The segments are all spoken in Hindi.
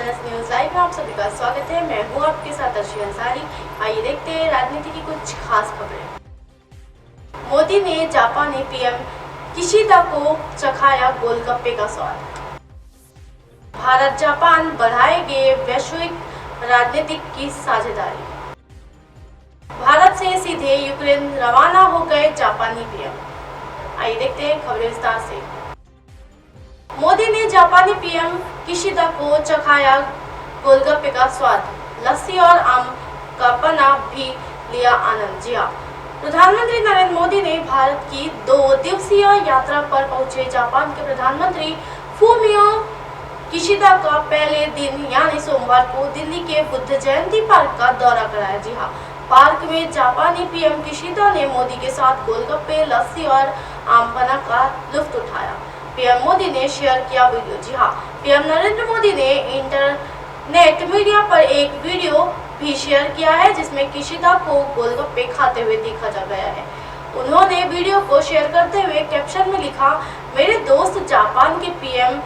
एमएनएस न्यूज लाइव में आप सभी का स्वागत है। मैं हूँ आपके साथ अर्शी अंसारी। आइए देखते हैं राजनीति की कुछ खास खबरें। मोदी ने जापानी पीएम किशिदा को चखाया गोलगप्पे का स्वाद। भारत जापान बढ़ाएंगे वैश्विक राजनीतिक की साझेदारी। भारत से सीधे यूक्रेन रवाना हो गए जापानी पीएम। आइए देखते हैं खबरें विस्तार से। मोदी ने जापानी पीएम किशिदा को चखाया गोलगप्पे का स्वाद, लस्सी और आम का पन्ना भी लिया आनंद। जी हाँ, प्रधानमंत्री नरेंद्र मोदी ने भारत की 2 दिवसीय यात्रा पर पहुंचे जापान के प्रधानमंत्री फूमियो किशिदा का पहले दिन यानी सोमवार को दिल्ली के बुद्ध जयंती पार्क का दौरा कराया। जी हाँ, पार्क में जापानी पीएम किशिदा ने मोदी के साथ गोलगप्पे, लस्सी और आम पन्ना का लुत्फ उठाया। पीएम मोदी ने शेयर किया वीडियो। जी हाँ, पीएम नरेंद्र मोदी ने इंटरनेट मीडिया पर एक वीडियो भी शेयर किया है जिसमें किशिदा को गोलगप्पे खाते हुए देखा जा गया है। उन्होंने वीडियो को शेयर करते हुए कैप्शन में लिखा, मेरे दोस्त जापान के पीएम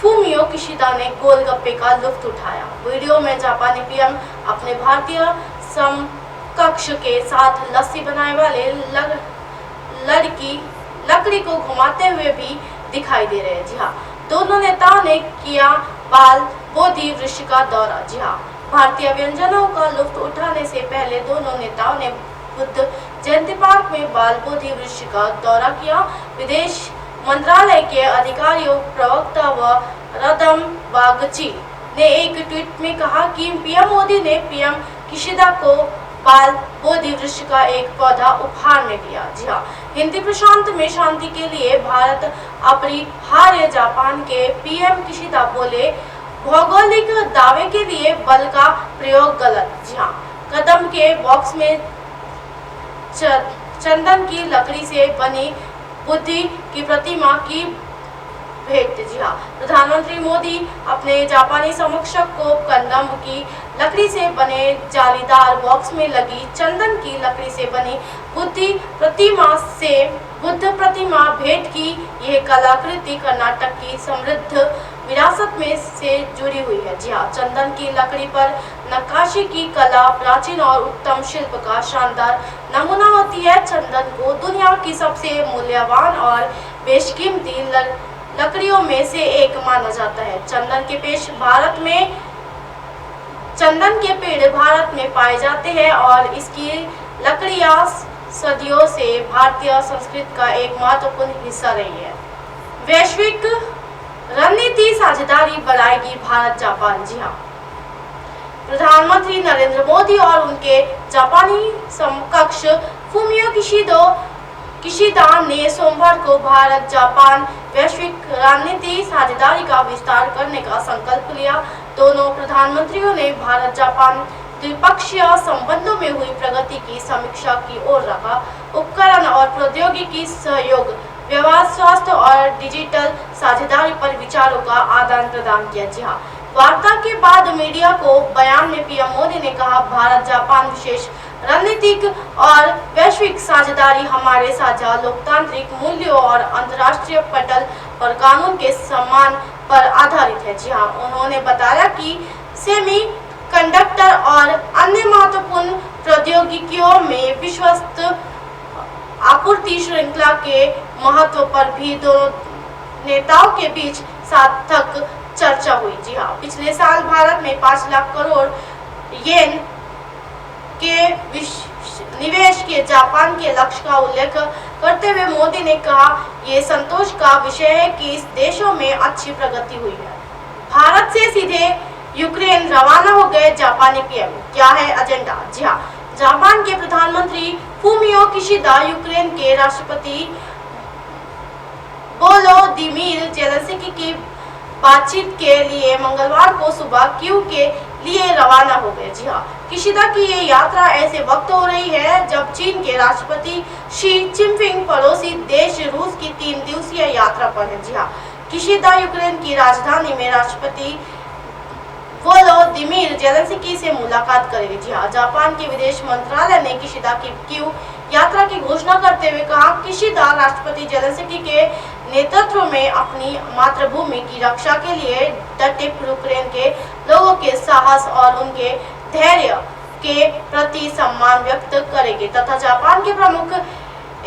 फूमियो किशिदा ने गोलगप्पे का लुत्फ उठाया। वीडियो में जापानी पीएम अपने भारतीय समकक्ष के साथ लस्सी बनाने वाले लकड़ी को घुमाते हुए भी दिखाई दे रहे हैं। जी हाँ, दोनों नेताओं ने किया बाल बोधि वृक्ष का दौरा। जी हाँ, भारतीय व्यंजनों का लुत्फ उठाने से पहले दोनों नेताओं ने बुद्ध जयंती पार्क में बाल बोधि वृक्ष का दौरा किया। विदेश मंत्रालय के अधिकारियों प्रवक्ता व रदम बागची ने एक ट्वीट में कहा कि पीएम मोदी ने पीएम किशिदा को बाल बोधि वृक्ष का एक पौधा उपहार में दिया। जी हाँ, हिंदी प्रशांत में शांति के लिए भारत अपरिहार्य। जापान के पीएम किशिदा बोले, भौगोलिक दावे के लिए बल का प्रयोग गलत। जी हाँ, कदम के बॉक्स में चंदन की लकड़ी से बनी बुद्ध की प्रतिमा की भेंट। जी हाँ, प्रधानमंत्री मोदी अपने जापानी समकक्ष को कदम की लकड़ी से बने जालीदार बॉक्स में लगी चंदन की लकड़ी से बनी बुद्ध प्रतिमा भेंट की। यह कलाकृति कर्नाटक की समृद्ध विरासत में से जुड़ी हुई है। जी हाँ, चंदन की लकड़ी पर नक्काशी की कला प्राचीन और उत्तम शिल्प का शानदार नमूना होती है। चंदन को दुनिया की सबसे मूल्यवान और बेशकीमती लकड़ियों में से एक माना जाता है। चंदन के पेड़ भारत में पाए जाते हैं और इसकी लकड़ियां सदियों से भारतीय संस्कृति का एक महत्वपूर्ण हिस्सा रही है। वैश्विक रणनीति साझेदारी बढ़ाएगी भारत जापान। जी हाँ, प्रधानमंत्री नरेंद्र मोदी और उनके जापानी समकक्ष फूमियो किशिदा ने सोमवार को भारत जापान वैश्विक रणनीति साझेदारी का विस्तार करने का संकल्प लिया। दोनों प्रधानमंत्रियों ने भारत जापान द्विपक्षीय संबंधों में हुई प्रगति की समीक्षा की ओर रखा। उपकरण और प्रौद्योगिकी सहयोग, व्यवहार, स्वास्थ्य और डिजिटल साझेदारी पर विचारों का आदान प्रदान किया। जी हाँ, वार्ता के बाद मीडिया को बयान में पीएम मोदी ने कहा, भारत जापान विशेष रणनीतिक और वैश्विक साझेदारी हमारे साझा लोकतांत्रिक मूल्यों और अंतर्राष्ट्रीय पटल पर कानून के सम्मान पर आधारित है। जी हाँ, उन्होंने बताया कि सेमी कंडक्टर और अन्य महत्वपूर्ण प्रौद्योगिकियों में विश्वस्त आपूर्ति श्रृंखला के महत्व पर भी दोनों नेताओं के बीच सार्थक चर्चा हुई। जी हाँ, पिछले साल भारत में 5 लाख करोड़ येन के निवेश के जापान के लक्ष्य का उल्लेख करते हुए मोदी ने कहा, ये संतोष का विषय है कि इस देशों में अच्छी प्रगति हुई है। भारत से सीधे यूक्रेन रवाना हो गए जापानी पीएम, क्या है एजेंडा? जी हाँ, जापान के प्रधानमंत्री फूमियो किशिदा यूक्रेन के राष्ट्रपति वोलोदिमीर ज़ेलेंस्की की बातचीत के लिए मंगलवार को सुबह कीव के लिए रवाना हो गए। जी हाँ, किशिदा की ये यात्रा ऐसे वक्त हो रही है जब चीन के राष्ट्रपति शी जिनपिंग पड़ोसी देश रूस की 3 दिवसीय यात्रा पर है। जी हाँ, किशिदा यूक्रेन की राजधानी में राष्ट्रपति वोलोदिमीर ज़ेलेंस्की से मुलाकात करेंगे। जी हाँ, जापान के विदेश मंत्रालय ने किशिदा की कीव यात्रा की घोषणा करते हुए कहा, किशिदा राष्ट्रपति जेलेंस्की के नेतृत्व में अपनी मातृभूमि की रक्षा के लिए डटे यूक्रेन के लोगों के साहस और उनके धैर्य के प्रति सम्मान व्यक्त करेंगे तथा जापान के प्रमुख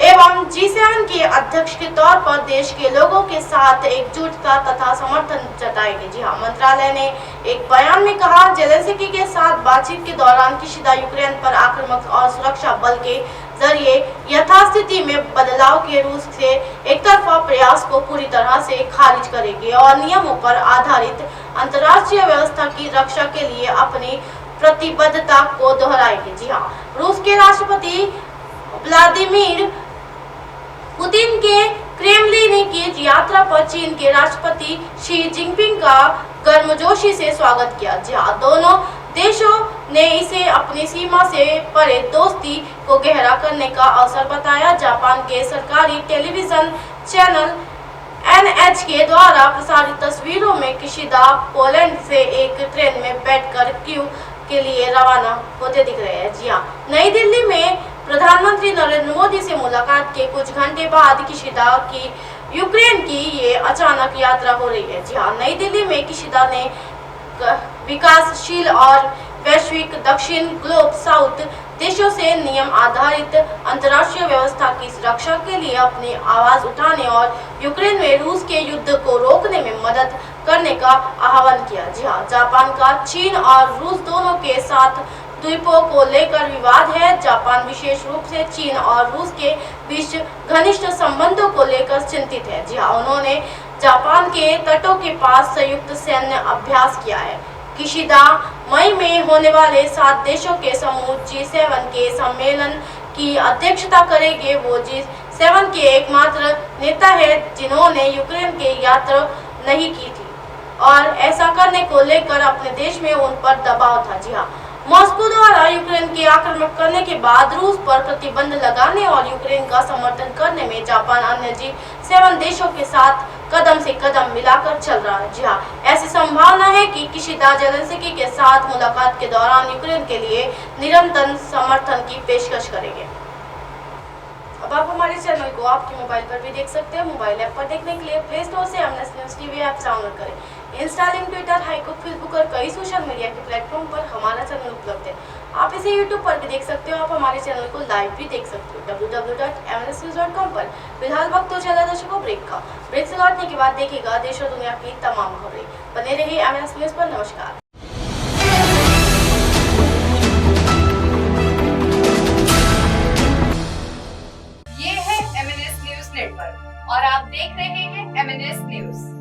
एवं G7 के अध्यक्ष के तौर पर देश के लोगों के साथ एकजुटता तथा समर्थन जताएंगे। जी हाँ, मंत्रालय ने एक बयान में कहा, जेलेंस्की के साथ बातचीत के दौरान किशिदा यूक्रेन पर आक्रामक और सुरक्षा बल के जरिए यथास्थिति में बदलाव के रूस से एकतरफा प्रयास को पूरी तरह से खारिज करेंगे और नियमों पर आधारित अंतर्राष्ट्रीय व्यवस्था की रक्षा के लिए अपनी प्रतिबद्धता को दोहराएंगे। जी हाँ, रूस के राष्ट्रपति व्लादिमीर पुतिन के क्रेमलिन की यात्रा पर चीन के राष्ट्रपति शी जिनपिंग का गर्मजोशी से स्वागत किया। जहां दोनों देशों ने इसे अपनी सीमा से परे दोस्ती को गहरा करने का अवसर बताया। जापान के सरकारी टेलीविजन चैनल NHK द्वारा प्रसारित तस्वीरों में किशिदा पोलैंड से एक ट्रेन में बैठकर कीव के लिए रवाना होते दिख रहे हैं। जी हाँ, नई दिल्ली में प्रधानमंत्री नरेंद्र मोदी से मुलाकात के कुछ घंटे बाद किशिदा की यूक्रेन की ये अचानक यात्रा हो रही है। जी हाँ, नई दिल्ली में किशिदा ने विकासशील और वैश्विक दक्षिण ग्लोब साउथ देशों से नियम आधारित अंतर्राष्ट्रीय व्यवस्था की रक्षा के लिए अपनी आवाज उठाने और यूक्रेन में रूस के युद्ध को रोकने में मदद करने का आह्वान किया। जी हाँ, जापान का चीन और रूस दोनों के साथ द्वीपों को लेकर विवाद है। जापान विशेष रूप से चीन और रूस के बीच घनिष्ठ संबंधों को लेकर चिंतित है। जी हाँ, उन्होंने जापान के तटों के पास संयुक्त सैन्य अभ्यास किया है। किशिदा मई में होने वाले 7 देशों के समूह G7 के सम्मेलन की अध्यक्षता करेंगे। वो G7 के एकमात्र नेता है जिन्होंने यूक्रेन की यात्रा नहीं की थी और ऐसा करने को लेकर अपने देश में उन पर दबाव था। जी हाँ, मॉस्को द्वारा यूक्रेन के आक्रमण करने के बाद रूस पर प्रतिबंध लगाने और यूक्रेन का समर्थन करने में जापान अन्य G7 देशों के साथ कदम से कदम मिलाकर चल रहा है। जी हाँ, ऐसी संभावना है कि किशिदा जेलेंस्की के साथ मुलाकात के दौरान यूक्रेन के लिए निरंतर समर्थन की पेशकश करेंगे। अब आप हमारे चैनल को आपके मोबाइल पर भी देख सकते हैं। मोबाइल ऐप पर देखने के लिए प्ले स्टोर से MNS news TV app download करें। इंस्टा, लिंक, ट्विटर, हाइकुक, फेसबुक और कई सोशल मीडिया के प्लेटफॉर्म पर हमारा चैनल उपलब्ध है। आप इसे यूट्यूब पर भी देख सकते हो। आप हमारे चैनल को लाइव भी देख सकते हो www.mnsnews.com पर। फिलहाल वक्त तो चला दर्शकों ब्रेक का। ब्रेक से लौटने के बाद देखिएगा देश और दुनिया की तमाम खबरें। बने रहिए एमएनएस न्यूज़ पर। नमस्कार। ये है MNS न्यूज़ नेटवर्क और आप देख रहे हैं MNS न्यूज़।